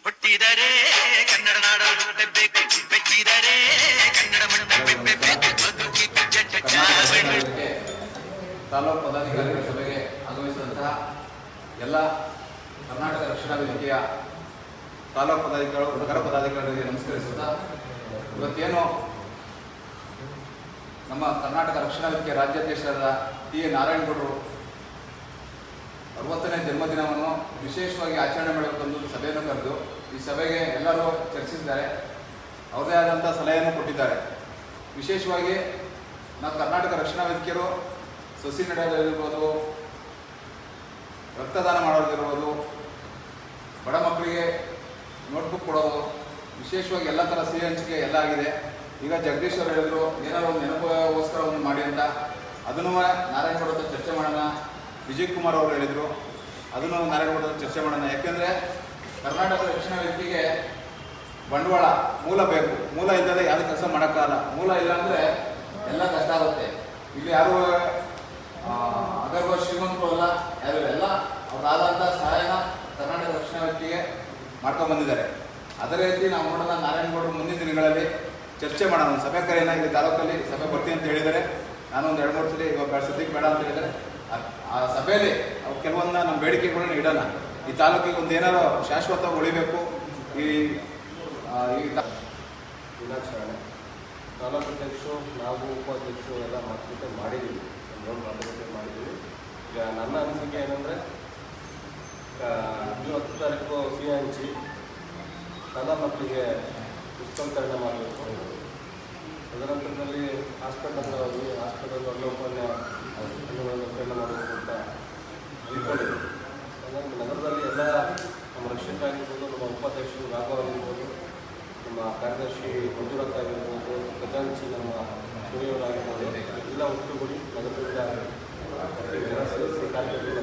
ಹುಟ್ಟಿದರೆ ಕನ್ನಡ ನಾಡ ಹುಟ್ಟಬೇಕು, ಬೆಚ್ಚಿದರೆ ಕನ್ನಡ ಮಣ್ಣ ಬೆಬ್ಬೆಬೇಕು, ತಾಲೂಕು ಪದಾಧಿಕಾರಿಗಳ ಸಭೆಗೆ ಆಗಮಿಸಿದಂತಹ ಎಲ್ಲ ಕರ್ನಾಟಕ ರಕ್ಷಣಾ ವೇದಿಕೆಯ ತಾಲೂಕು ಪದಾಧಿಕಾರಿಗಳು, ನಗರ ಪದಾಧಿಕಾರಿಗಳಿಗೆ ನಮಸ್ಕರಿಸುತ್ತಾ, ಇವತ್ತೇನು ನಮ್ಮ ಕರ್ನಾಟಕ ರಕ್ಷಣಾ ವೇದಿಕೆ ರಾಜ್ಯಾಧ್ಯಕ್ಷರಾದ ಟಿ ಎ ನಾರಾಯಣಗೌಡರು 60ನೇ ಜನ್ಮದಿನವನ್ನು ವಿಶೇಷವಾಗಿ ಆಚರಣೆ ಮಾಡಬೇಕೆಂದು ಸಭೆಯನ್ನು ಕರೆದು ಈ ಸಭೆಗೆ ಎಲ್ಲರೂ ಚರ್ಚಿಸಿದ್ದಾರೆ. ಅವರದೇ ಆದಂಥ ಸಲಹೆಯನ್ನು ಕೊಟ್ಟಿದ್ದಾರೆ. ವಿಶೇಷವಾಗಿ ನಾವು ಕರ್ನಾಟಕ ರಕ್ಷಣಾ ವೇದಿಕೆಯರು ಸಸಿ ನಡೆಯೋದಿರ್ಬೋದು, ರಕ್ತದಾನ ಮಾಡೋದಿರ್ಬೋದು, ಬಡ ಮಕ್ಕಳಿಗೆ ನೋಟ್ಬುಕ್ ಕೊಡೋದು, ವಿಶೇಷವಾಗಿ ಎಲ್ಲ ಥರ ಸಿಹಿ ಹಂಚಿಕೆ ಎಲ್ಲ ಆಗಿದೆ. ಈಗ ಜಗದೀಶ್ ಅವರು ಹೇಳಿದ್ರು ಏನಾದ್ರು ಒಂದು ನೆನಪುಗೋಸ್ಕರ ಒಂದು ಮಾಡಿ ಅಂತ, ಅದನ್ನು ನಾರಾಯಣಗೌಡ ಹತ್ರ ಚರ್ಚೆ ಮಾಡೋಣ. ವಿಜಯ್ ಕುಮಾರ್ ಅವರು ಹೇಳಿದರು, ಅದನ್ನು ನಾರಾಯಣಗೌಡ ಹತ್ರ ಚರ್ಚೆ ಮಾಡೋಣ. ಯಾಕೆಂದರೆ ಕರ್ನಾಟಕ ರಕ್ಷಣಾ ವೇದಿಕೆಗೆ ಬಂಡವಾಳ ಮೂಲ ಬೇಕು. ಮೂಲ ಇಲ್ಲದೆ ಯಾರು ಕೆಲಸ ಮಾಡೋಕ್ಕಾಗಲ್ಲ. ಮೂಲ ಇಲ್ಲ ಅಂದರೆ ಎಲ್ಲ ಕಷ್ಟ ಆಗುತ್ತೆ. ಇಲ್ಲಿ ಯಾರು ಅಗರ್ವ ಶ್ರೀಮಂತರು ಅಲ್ಲ, ಯಾರು ಎಲ್ಲ ಅವರಾದಂಥ ಸಹಾಯನ ಕರ್ನಾಟಕ ರಕ್ಷಣಾ ವೇದಿಕೆಗೆ ಮಾಡ್ಕೊಂಡು ಬಂದಿದ್ದಾರೆ. ಅದೇ ರೀತಿ ನಾವು ನೋಡೋಣ, ನಾರಾಯಣಗೌಡರು ಮುಂದಿನ ದಿನಗಳಲ್ಲಿ ಚರ್ಚೆ ಮಾಡೋಣ. ಒಂದು ಸಭೆ ಕರೆಯೋಣ, ಇಲ್ಲಿ ತಾಲೂಕಲ್ಲಿ ಸಭೆ ಬರ್ತೀನಿ ಅಂತ ಹೇಳಿದರೆ, ನಾನು ಒಂದು 2-3 ಸಲ ಇವಾಗ ಸದ್ಯಕ್ಕೆ ಬೇಡ ಅಂತ ಹೇಳಿದರೆ ಆ ಸಭೆಯಲ್ಲಿ ಅವ್ರು ಕೆಲವೊಂದು ನಮ್ಮ ಬೇಡಿಕೆಗಳನ್ನ ಇಡೋಣ. ಈ ತಾಲೂಕಿಗೆ ಒಂದು ಏನಾರು ಶಾಶ್ವತ ಉಳಿಬೇಕು. ಈ ದಿನಾಚರಣೆ ತಾಲೂಕು ಅಧ್ಯಕ್ಷರು, ನಾವು ಉಪಾಧ್ಯಕ್ಷರು ಎಲ್ಲ ಮಾತುಕತೆ ಮಾಡಿದ್ದೀವಿ, ಮಾತುಕತೆ ಮಾಡಿದ್ದೀವಿ. ಈಗ ನನ್ನ ಅನಿಸಿಕೆ ಏನಂದರೆ, 10 ತಾರೀಕು ಸಿಹಿ ಹಂಚಿ ಸಣ್ಣ ಮಕ್ಕಳಿಗೆ ಪುಸ್ತಕ ವಿತರಣೆ ಮಾಡಬೇಕು. ತದನಂತರದಲ್ಲಿ ಹಾಸ್ಪಿಟಲ್ ಹೋಗಿ ಹಾಸ್ಪಿಟಲ್ ಒಳ್ಳೆಯ ಹಣ್ಣುಗಳನ್ನು ವಿತರಣೆ ಮಾಡಬೇಕು ಅಂತ ಅಂದ್ಕೊಂಡಿದ್ದೀವಿ. ನಗರದಲ್ಲಿ ಎಲ್ಲ ನಮ್ಮ ರಕ್ಷಕ ಆಗಿರ್ಬೋದು, ನಮ್ಮ ಉಪಾಧ್ಯಕ್ಷರು ರಾಘವ್ ಆಗಿರ್ಬೋದು, ನಮ್ಮ ಕಾರ್ಯದರ್ಶಿ ಮಂಜುನಾಥ್ ಆಗಿರ್ಬೋದು, ಖಜಾಂಚಿ ನಮ್ಮ ಸೂರ್ಯವರಾಗಿರ್ಬೋದು, ಎಲ್ಲ ಒಟ್ಟುಗೂಡಿ ನಗರದಿಂದ ಕಾರ್ಯಕ್ರಮ